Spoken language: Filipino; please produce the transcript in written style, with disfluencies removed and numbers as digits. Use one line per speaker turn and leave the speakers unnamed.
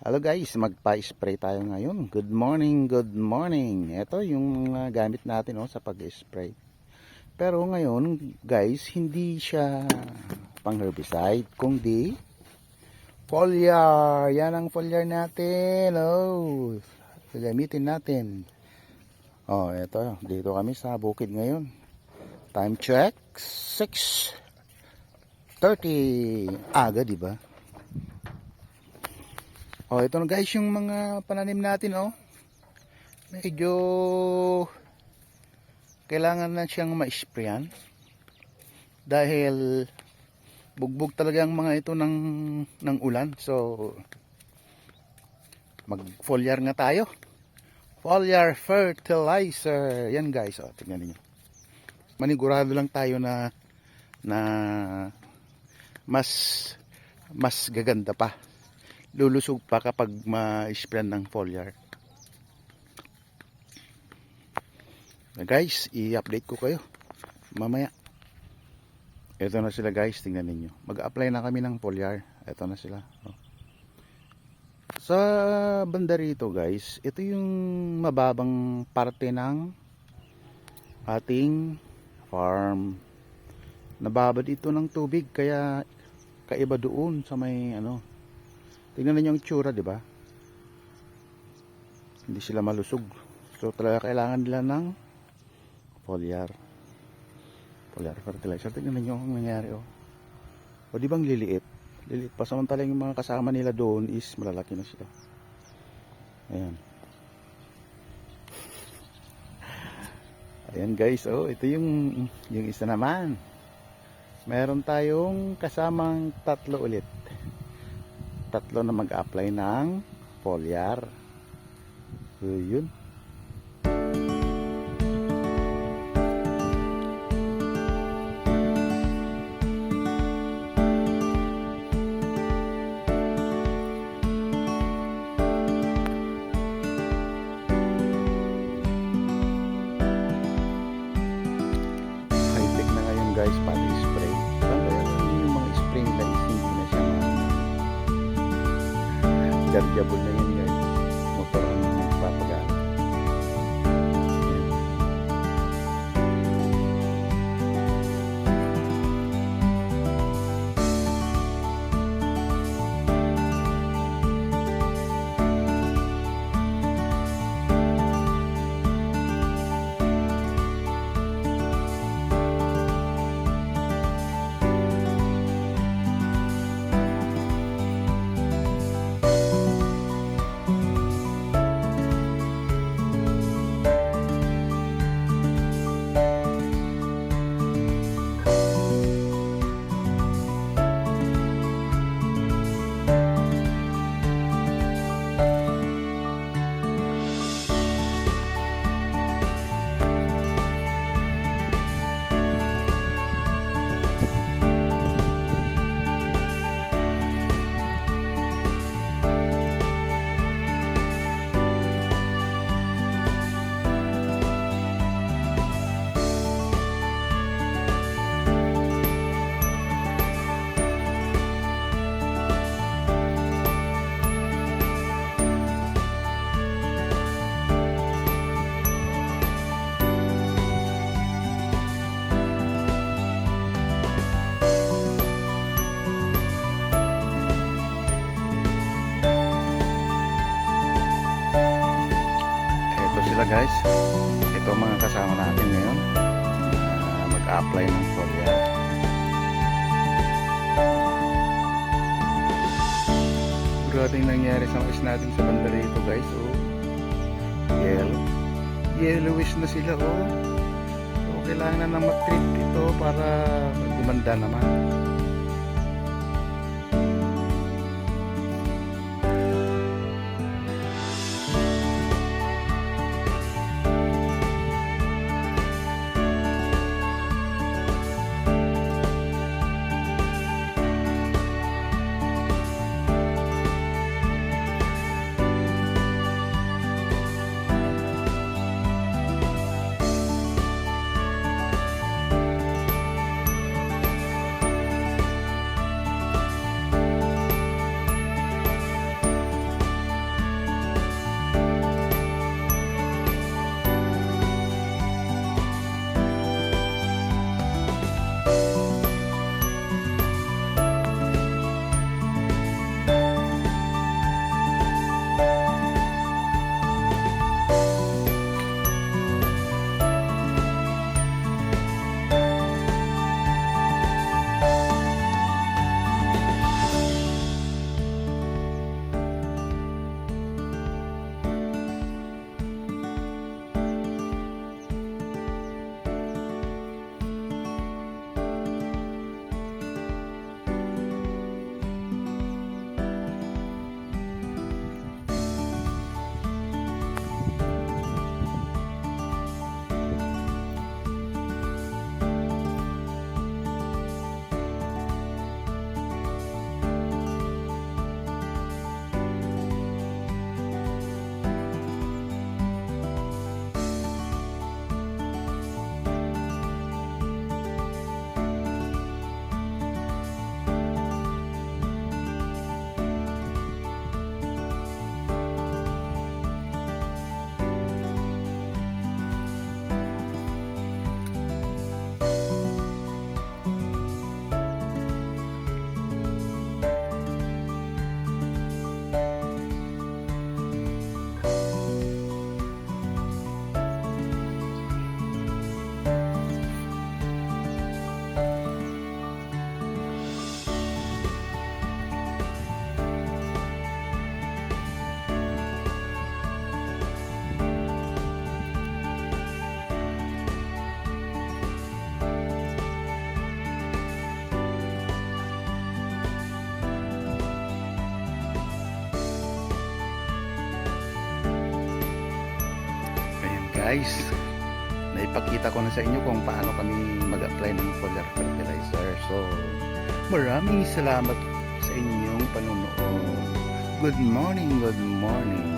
Hello guys, magpa-spray tayo ngayon. Good morning, good morning. Ito yung gamit natin sa pag-spray. Pero ngayon guys, hindi siya pang herbicide, kundi foliar. Yan ang foliar natin. Gagamitin natin. Ito. Dito kami sa bukid ngayon. Time check, 6:30. Aga, di ba? Ito na guys yung mga pananim natin Medyo kailangan na siyang ma-sprayan dahil bugbog talaga ang mga ito ng ulan. So mag-foliar nga tayo. Foliar fertilizer. Yan guys, tingnan niyo. Manigurado lang tayo na mas gaganda pa. Lulusog pa kapag ma-sprayan ng foliar. Guys, i-update ko kayo mamaya. Ito na sila guys, tingnan ninyo. Mag-apply na kami ng foliar. Ito na sila. Sa banda rito guys, ito yung mababang parte ng ating farm. Nababad ito ng tubig, kaya kaiba doon sa may tingnan niyo yung itsura, di ba? Hindi sila malusog. So talaga kailangan nila ng foliar fertilizer. Tingnan niyo ang nangyari di bang liliit pa, samantalang yung mga kasama nila doon is malalaki na sila. Ayan guys, ito yung isa naman. Meron tayong kasamang tatlo na mag-apply ng foliar. So yun. High-tech na ngayon guys, pati spray. Yung mga spray nila is hindi na siya chargeable na yun guys. Motor ang papagaan. Guys, ito mga kasama natin ngayon mag-apply ng foliar. Grabe yung nangyari sa mais natin sa banda rito guys. Yellowish na sila so kailangan na mag-treat ito para gumanda naman. guys, naipakita ko na sa inyo kung paano kami mag-apply ng foliar fertilizer. So, maraming salamat sa inyong panonood. Good morning, good morning.